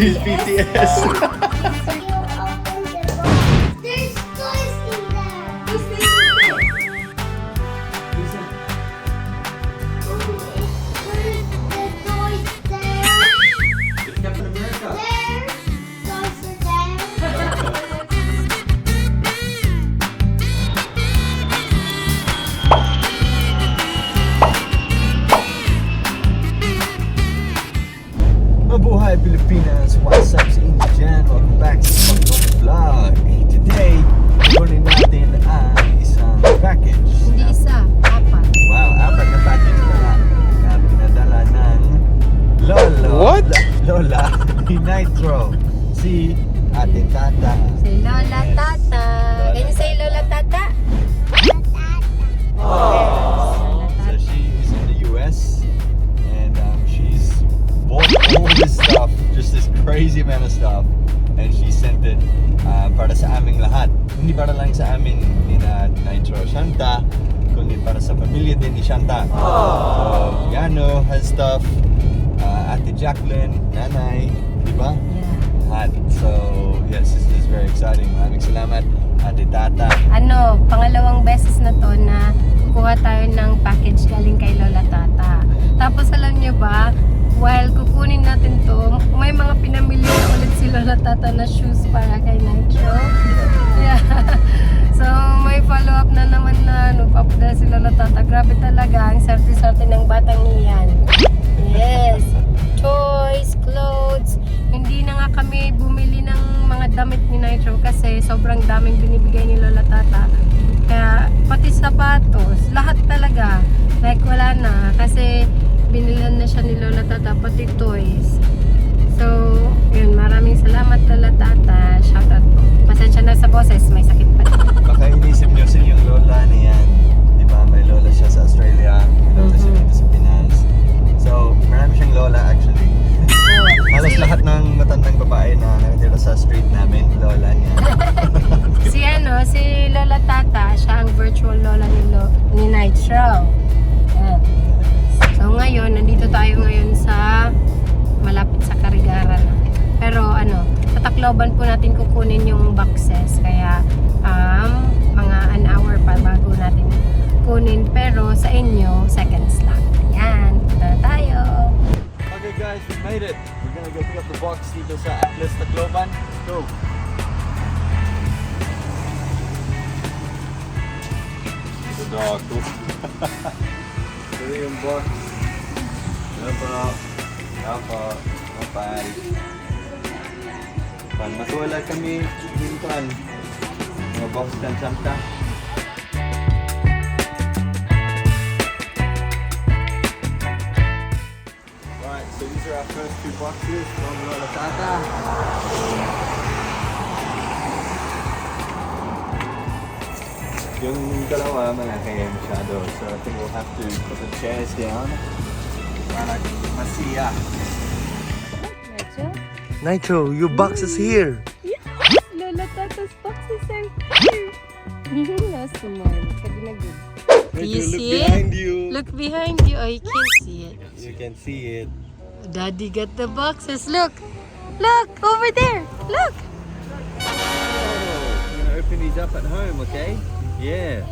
He's BTS. There's toys in there. Who's this? Where's the toys there? Captain America. There. Toys are there. Mabuhay Pilipinas! What's up sa inyo dyan? Welcome back sa Dwantro Vlog. Today, kukunin natin ang isang package. Hindi isa, apat. Wow, apat na package pala na pinadala ng Lola ni Nitro. Si Ate Tata. Say Lola Tata. Can you say Lola Tata? So she is in the US and she's bought all this stuff, just this crazy amount of stuff, and she sent it para sa aming lahat. Hindi para lang sa amin ni Nitro Shanta, kundi para sa pamilya din ni Shanta. So Yano has stuff, Ate Jacqueline, Nanay, di ba? Yeah. Lahat. So yes, this is very exciting. Maraming salamat, Ate Tata. Ano, pangalawang beses na to na kukuha tayo ng package galing kay Lola Tata. Tapos alam niyo ba, while kukunin natin to, may mga pinamili na ulit si Lola Tata na shoes para kay Nitro. Yeah. So, may follow-up na naman na nagpapadala si Lola Tata. Grabe talaga, ang swerte-swerte ng batang iyan. Yes. Toys, clothes. Hindi na nga kami bumili ng mga damit ni Nitro kasi sobrang daming binibigay ni Lola Tata. Kaya, pati sapatos, lahat talaga. Like, wala na. Kasi, binilan na siya ni Lola Tata, pati toys. So, yun, maraming salamat Lola Tata. Shoutout po. Pasensya na sa boses, may sakit pa. Baka inisip niyo sila yung lola niyan. Di ba? May lola siya sa Australia. May lola siya dito sa Pinas. So, marami siyang lola actually. Halos lahat ng matandang babae na nakatira sa street namin, lola niya. Si Lola Tata, siya ang virtual lola ni Nitro. Yan. So ngayon, nandito tayo ngayon sa malapit sa Karigaran. Pero sa Tacloban po natin kukunin yung boxes. Kaya mga an hour pa bago natin kunin. Pero sa inyo, seconds lang. Ayan, punta na tayo. Okay guys, we made it. We're gonna go pick up the box dito sa Atlas Tacloban. Go! The dog. Ito yung box. Apa. Mapay. Masuwala kami dito mga box dan Santa. Right, so these are our first two boxes from Lola Tata. Yung dalawa malaki masyado, so I think we'll have to put the chairs down para masiya. Nitro? Nitro, your box is here! Yes! Lola Tata's boxes are here! Last one. Kabinagod. Do you see it? you! Look behind you. Oh, you can't see it. You can see it. Daddy got the boxes. Look! Look! Over there! Look! Oh, I'm gonna open these up at home, okay? Yeah.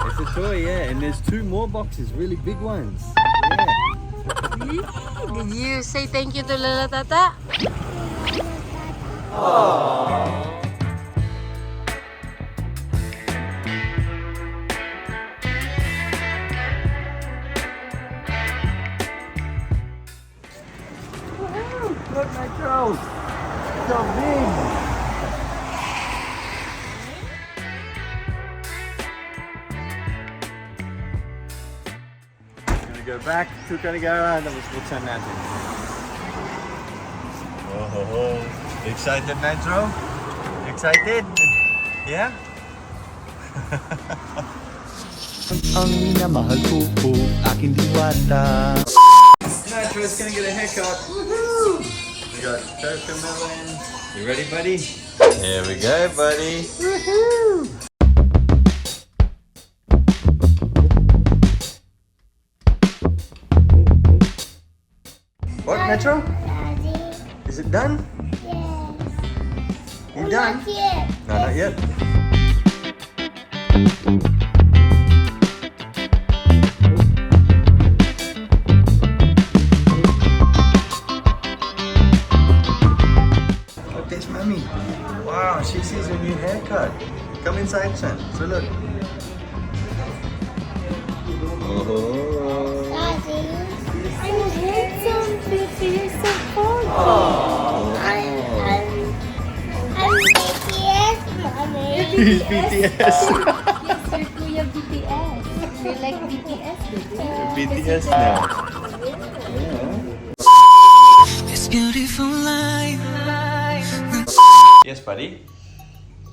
It's a toy, yeah. And there's two more boxes, really big ones. Yeah. Did you say thank you to Lola Tata? Look, Nitro! So big! Gonna go back to Canigara, tapos buksan natin. Oh. Excited, Nitro? Excited? Yeah? Ang minamahal ko po, aking diwata. Nitro's gonna get a haircut. Woohoo! We got Melon. You ready, buddy? Here we go, buddy. Woohoo! What, Nitro? Daddy. Is it Done? Yes. You Not done? yet. No, not yet. Look, there's Mummy. Wow, she sees her new haircut. Come inside, son. So look. Oh. Daddy. I'm handsome, baby. You're so cool. I'm BTS, mommy. He's BTS. Yes, you're Kuya BTS. You're like BTS, baby. BTS now. This beautiful life. Yes, buddy.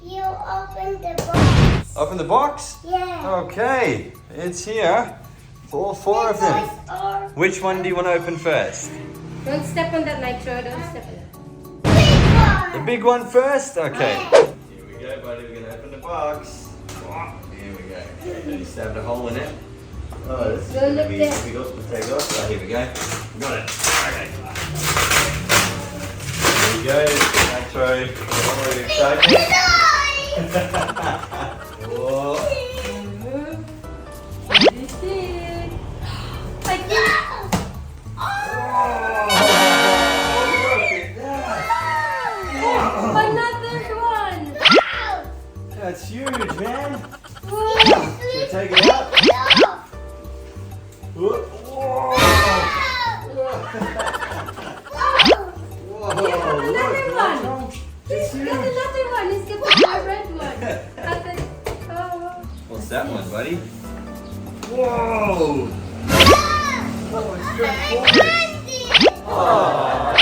You open the box. Open the box. Yeah. Okay, it's here. For all four of The them. toys are Which one do you want to open first? Don't step on that nitro. Don't step on that. big The one. big one first? Okay. Here we go, buddy. We're going to open the box. Here we go. Okay, you stabbed a hole in it. Oh, this is Go going to look be there. difficult to take off. Oh, here we go. Got it. Okay. Here we go. Nitro. Oh, are you excited? Whoa. This is. I think. Another one. That's huge, man. Whoa. Should we take it out? Whoa. Another one. It's He's huge. got another one. He's got the red one. Oh. What's that one, buddy? Whoa! Oh, it's transforming. Oh,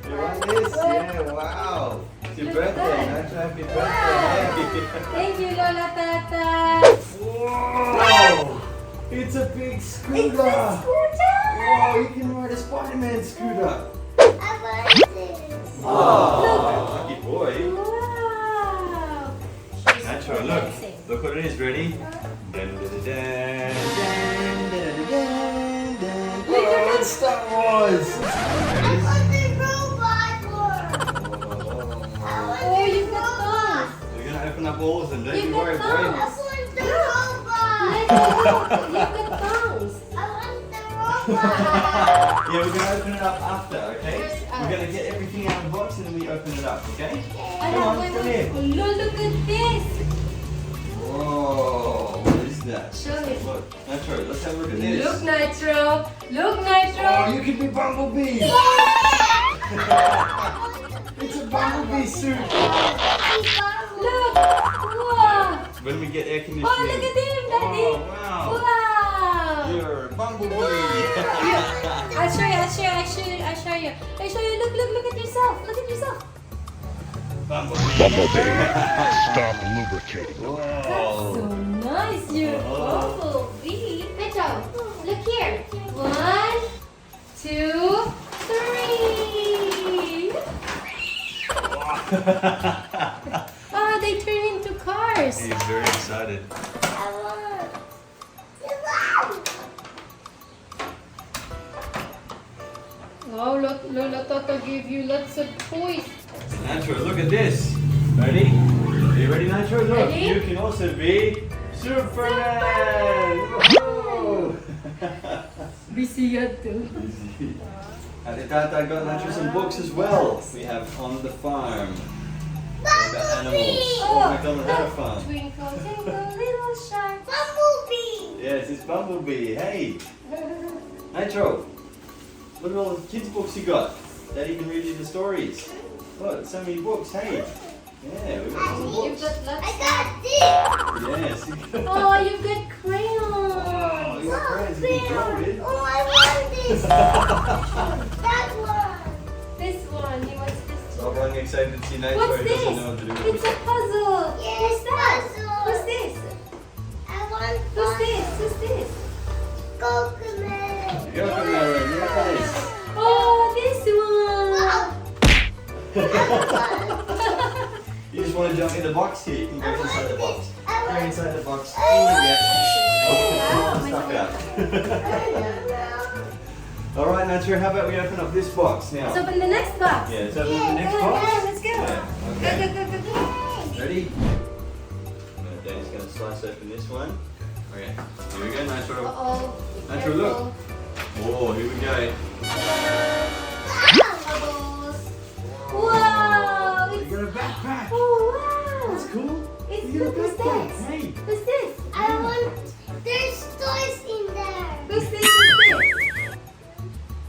you want this? Yeah, wow. It's your birthday. Nice happy birthday. Thank you, Lola Tata. Whoa! It's a big scooter. It's a scooter. Whoa, you can ride a Spider-Man scooter. I want this. Oh, lucky boy. Wow. Natural, look. Look what it is, ready? Dun, dun, dun, dun, dun, dun, dun, dun. Oh, it's Star Wars! I want the robot one. I want Oh, the you got robot. We're gonna open up all of them, don't You you got worry, those. I boy. want the robot. Look, you got tongues. I want the robot. Yeah, we're gonna open it up after, okay? Yes, We're gonna get everything out of the box and then we open it up, okay? I Come on, have come here. one. Look at this. Whoa, what is that? Show me. Look, Nitro, let's have a look at this. Look, Nitro. Look, Nitro. Oh, you could be Bumblebee! It's a Bumblebee suit! Look. Wow. When we get air conditioning. Oh, look at him, Daddy. Oh, wow. Wow. You're Bumblebee! I'll show you. Look at yourself. Look at yourself. Bumblebee! Stop lubricating. Whoa! So nice, you're Bumblebee. Petro, look here. 1, 2, 3. Oh, they turn into cars. He's very excited. Oh, look, Lola Tata gave you lots of toys. Nitro, look at this. Ready? Are you ready, Nitro? Look, Ready? you can also be Superman! Woohoo! Busy yet too. And Tata got Nitro some books as well. We have On the Farm. About animals. Oh my god, how fun. Twinkle, twinkle, little star. Bumblebee. Yes, it's Bumblebee. Hey, Nitro. Look at all the kids' books you got. Daddy can read you the stories. Look, so many books. Hey. Yeah, we've got some You've books. got lots. I got this. Yes. You got, Oh, you've got oh, crayons. you got friends you can draw with. Oh, I want this. That one. This one, he wants this So too. I'm excited to see Nitro. What's He doesn't know what to do this? with It's it. a puzzle. Yes, Who's that? puzzle. Who's this? I want Who's this? Who's this? Coconut. Go for it, yes. Oh, this Wow. one. You just want to jump in the box here. You can go inside the box. I Go want inside the box. I want Yeah. Oh, Oh, stuck out. All right, Nitro, how about we open up this box now? Let's open the next box. Yeah, let's open up the next Come on, box. come on, let's go. Yeah, okay. Go. Ready? Danny's gonna slice open this one. Okay, here we go, Nitro. Uh-oh. Nitro, look. Oh, here we go. Bubbles. Wow. You got a backpack. Oh, wow. That's cool. It's, You got a what's backpack. this? Hey. What's this? I want. There's toys in there. What's this? What's this?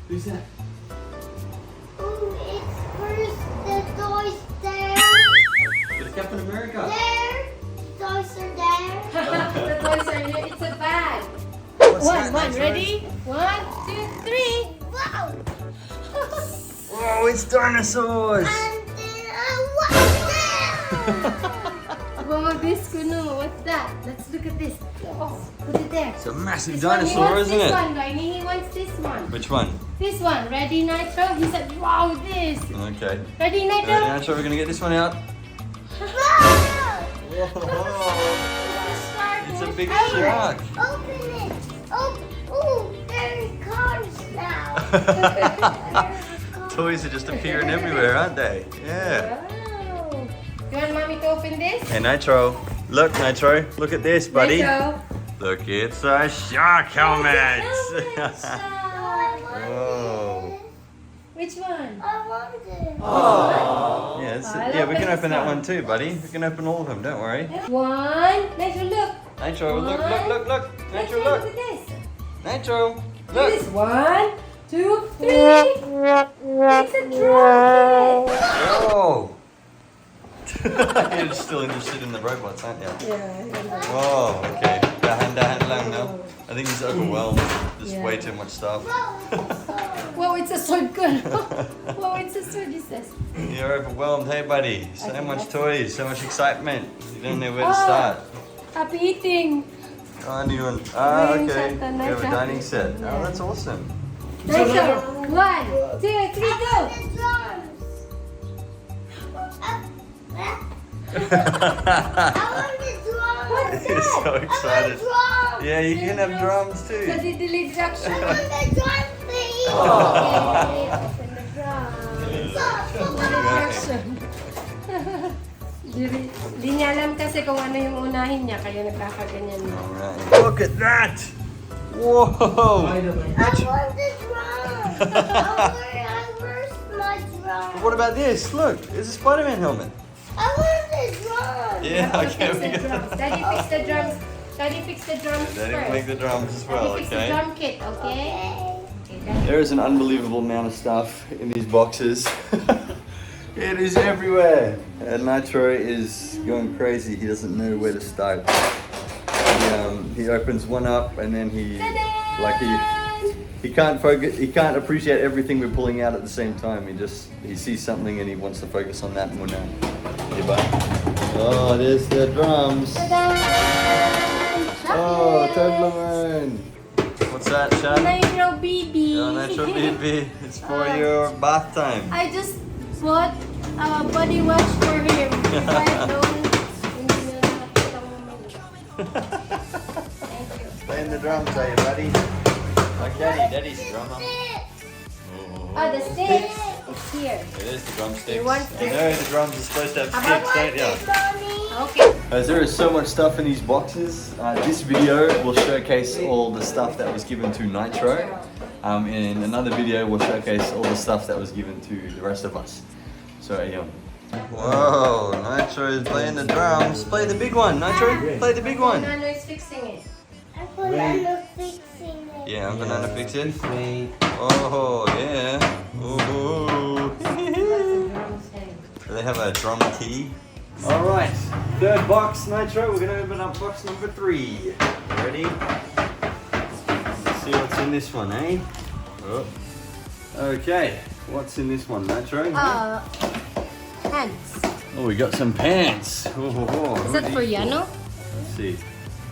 Who's that? It's first the toys there. It's Captain America. There. Toys are there. The toys are here. It's a bag. What's One, that, Nitro? ready? 1, 2, 3. Wow. Whoa, it's dinosaurs. And then I want Wow, this kuno. What's that? Let's look at this. Oh, put it there. It's a massive This one, he dinosaur, wants isn't this it? one, Rainy. He wants this one. Which one? This one. Ready, Nitro? He said, wow, this. Okay. Ready, Nitro? Ready, Nitro, we're gonna get this one out. Wow. It's a big Open it. shark. Open it. Oh, there's cars now. There's cars. Toys are just appearing everywhere, aren't they? Yeah. Wow. You want mommy to open this? Hey, Nitro. Look, Nitro. Look at this, buddy. Nitro. Look, it's a shark helmet. I want Whoa. Which one? I want it. Yeah, I yeah, love we can this open that one. one too, buddy. We can open all of them, don't worry. One. Nitro, look. Nitro, look, look, look, look. Nitro, Look look. at this. Nitro, Look at look. this. 1, 2, 3. It's a drum kit. Whoa. You're still interested in the robots, aren't you? Yeah. Whoa, okay. Dahan lang now. I think he's overwhelmed. Just Yeah. way too much stuff. Wow, it's a sword gun. Wow, it's a sword, he says. You're overwhelmed. Hey, buddy. So Okay, much that's- toys, so much excitement. You don't know where to Ah. start. Happy eating. Oh, new one. Ah, Dining okay. set, We have a nice dining set. Yeah. Oh, that's awesome. Nitro. 1, 2, 3, I go. want the drums. I want the drums. What's He's so that? excited. Drums. Yeah, you can have drums too. So the delete direction. I want the drums, please. Okay, open the drum. Direction. Di niya alam kasi kung ano yung unahin niya, kaya nagkakaganyan niya. Alright. Look at that! Whoa! I want the drums. Where's my drums? What about this? Look, it's a Spider-Man helmet. I want the drums. Yeah, okay. Fix the drums. Daddy fix the drums. Daddy fix the drums Daddy first. will make the drums as well, Daddy fix the okay? drum kit, okay? Okay, Daddy. There is an unbelievable amount of stuff in these boxes. It is everywhere. And Nitro is going crazy. He doesn't know where to start. He opens one up and then he can't focus. He can't appreciate everything we're pulling out at the same time. He sees something and he wants to focus on that more now. Oh, there's the drums. Oh, Toblerone. What's that, Sean? Nitro BB. Oh, Nitro BB. It's for your bath time. I just bought a body wash for him. If I had known, hindi na nakakita mo man. Thank you. Playing the drums, are you, buddy? Like Daddy's a drummer. Oh, the sticks. It's here. It is the drumsticks. You want You know the drums are supposed to have How about sticks, don't you? Okay. As there is so much stuff in these boxes, this video will showcase all the stuff that was given to Nitro. In another video, we'll showcase all the stuff that was given to the rest of us. So, yeah. Whoa, Nitro is playing the drums. Play the big one, Nitro. Play the big one. Nano is fixing it. I put on fixing it. Yeah, I'm gonna fix it. Oh, yeah. Ooh. Do they have a drum key? Alright, third box, Nitro. We're gonna open up box number 3. Ready? Let's see what's in this one, eh? Oh. Okay, what's in this one, Nitro? Hands. Oh, we got some pants. Is that for Yano? Let's see.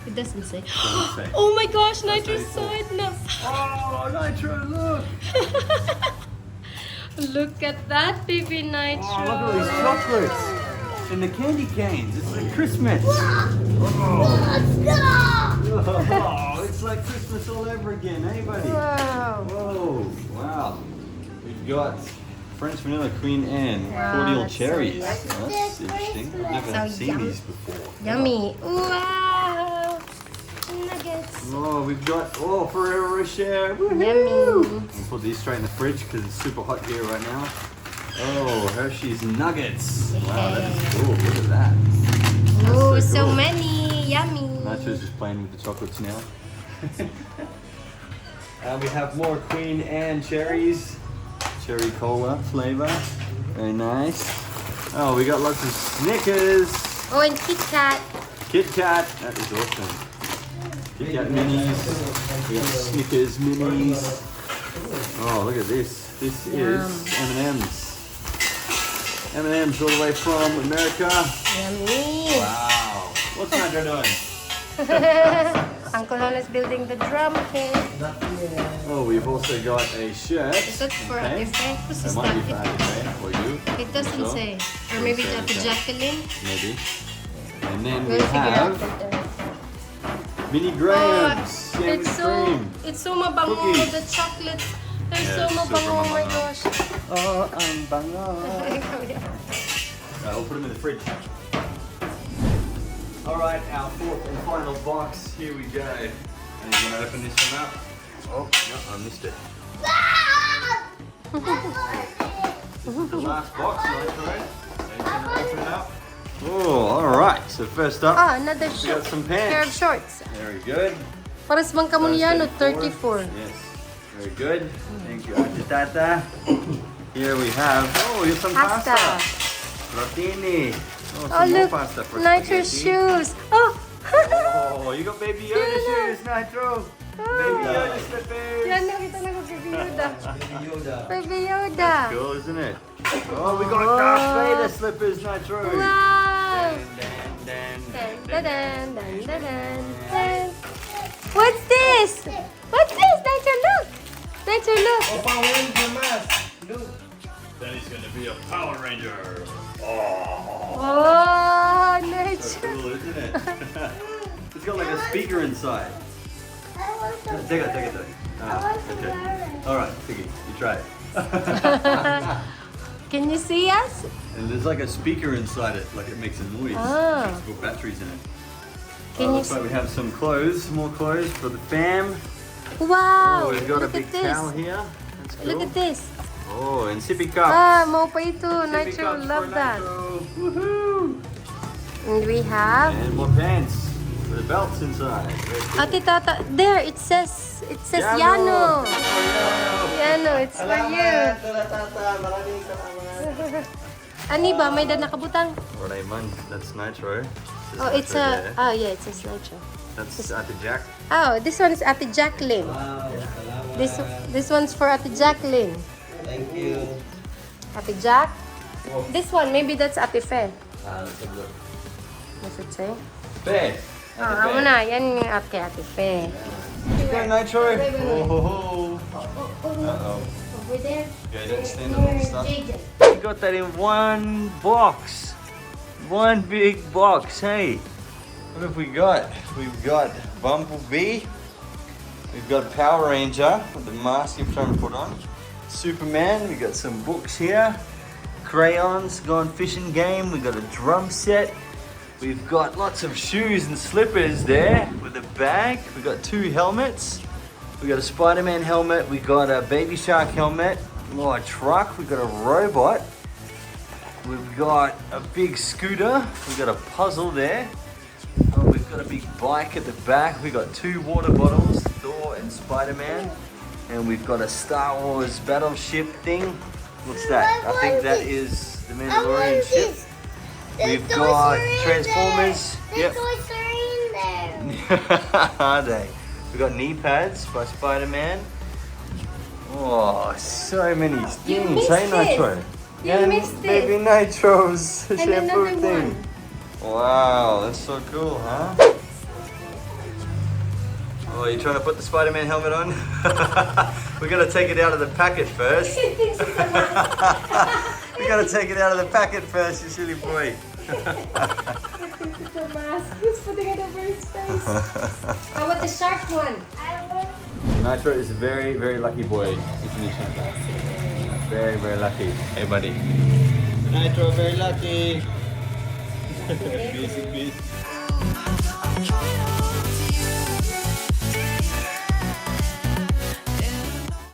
It doesn't say. Doesn't say. Oh my gosh, Nitro That's saw it now. Oh, Nitro, look! Look at that, baby Nitro. Oh, look at all these chocolates and the candy canes. It's like Christmas. Let's go. Oh, it's it's like Christmas all over again, eh, buddy? Wow. Whoa, wow. We've got French vanilla Queen Anne Wow, cordial that's so cherries. nice. Oh, that's interesting. I've never So seen yum- these before. Yummy. Wow. Nuggets. Oh, we've got Ferrero Rocher. Woohoo! Yummy. We'll put these straight in the fridge because it's super hot here right now. Oh, Hershey's Nuggets. Wow, that is cool. Look at that. Oh, That's so cool. many. Yummy. Nacho's just playing with the chocolates now. We have more Queen Anne cherries. Cherry cola flavor. Very nice. Oh, we got lots of Snickers. Oh, and Kit Kat. Kit Kat. That is awesome. Kit Kat minis. We got Snickers minis. Oh, look at this. This is M&M's. M&M's all the way from America. Yummy. Wow. What's Nacho doing? Uncle Lon is building the drum kit. Oh, we've also got a shirt. Is that for Okay. Ate? What's That this might be stuff? for Ate for you. It doesn't So, say. Or maybe say that's that. Jacqueline. Maybe. And then we We'll figure out have later. mini Oh, grahams. Sandwich cream. it's so mabango. Cookies. The chocolates. They're Yeah, so it's super mabango. Oh my mabango. gosh. Oh, ang bango. We'll put them in the fridge. All right, our fourth and final box. Here we go. And you want to open this one up? Oh, no, I missed it. This is the last box, right? So you're going to open it up. Oh, all right. So first up, Ah, another we got short some pair of pants. shorts. Very good. Paras bang kamulyano, 34. Yes. Very good. Thank you, Ate Tata. Here we have, we got some pasta. Pasta. Rotini. Oh, Some more look. pasta for Nitro spaghetti. shoes. Oh. Oh, you got Baby Yoda shoes, Nitro. Baby Yoda slippers. Yan, nakita na ko Baby Yoda. Baby Yoda. Baby Yoda. Cool, isn't it? Oh, we got Darth Vader slippers, Nitro. Wow. Dan, Dun, dan, dun, dun, dun, dun, dun, dun. What's this? What's this? Nitro, look. Nitro, look. That is going to be a Power Ranger. Oh. Oh, So Nitro. cool, isn't it? It's got like a speaker inside. Take it, take it, take it. Okay. All right, Tiggy, you try it. Can you see us? And there's like a speaker inside it, like it makes a noise. Ah. It's got batteries in it. Can you Looks like we have some clothes, more clothes for the fam. Wow. Oh, we've got a Look big at this. towel here. That's cool. Look at this. Oh, and sippy cups. Ah, mo pa ito. Sippy Nitro, cups love for that. Nitro. Woohoo! And we have And more pants with the belts inside. Very cool. Ate Tata. There, it says Yano. Yano, it's for you. Ani ba? May dad nakabutang? Raymond, that's Nitro. Says Oh, it's Nitro a... there. Oh, yeah, it says Nitro. That's Ate Jack. Oh, this one is Ate Jacqueline. This one's for Ate Jacqueline. Thank you. Ate Jack. This one, maybe that's Ate Fe. Let's have a look. What's it say? Bear. Ah, amo na. Yan yung Ate Fe. Go Nitro. Wait. Oh. Uh-oh. Over there. Okay, don't stand on all the stuff. Jaden. We got that in one box. One big box. Hey, what have we got? We've got Bumblebee. We've got Power Ranger with the mask you're trying to put on. Superman. We got some books here. Crayons. Gone fishing game. We got a drum set. We've got lots of shoes and slippers there with a bag. We got 2 helmets. We got a Spider-Man helmet. We got a Baby Shark helmet. Oh, a truck. We got a robot. We've got a big scooter. We've got a puzzle there. Oh, we've got a big bike at the back. We've got 2 water bottles, Thor and Spider-Man. And we've got a Star Wars battleship thing. What's that? I think that is the Mandalorian ship. We've got Transformers. There's toys are in there. Are they? We've got knee pads by Spider-Man. Oh, so many things. missed Hey, it. Nitro. You And missed it. Baby Nitro's And shampoo another thing. one. Wow, that's so cool, huh? Oh, you trying to put the Spider-Man helmet on? We're gonna take it out of the packet first. We gotta take it out of the packet first, you silly boy. It's a mask. Who's putting it over his face? How about the shark one? Nitro is a very, very lucky boy, isn't he, Shanta? Very, very lucky. Hey, buddy. Nitro, very lucky. Busy, busy.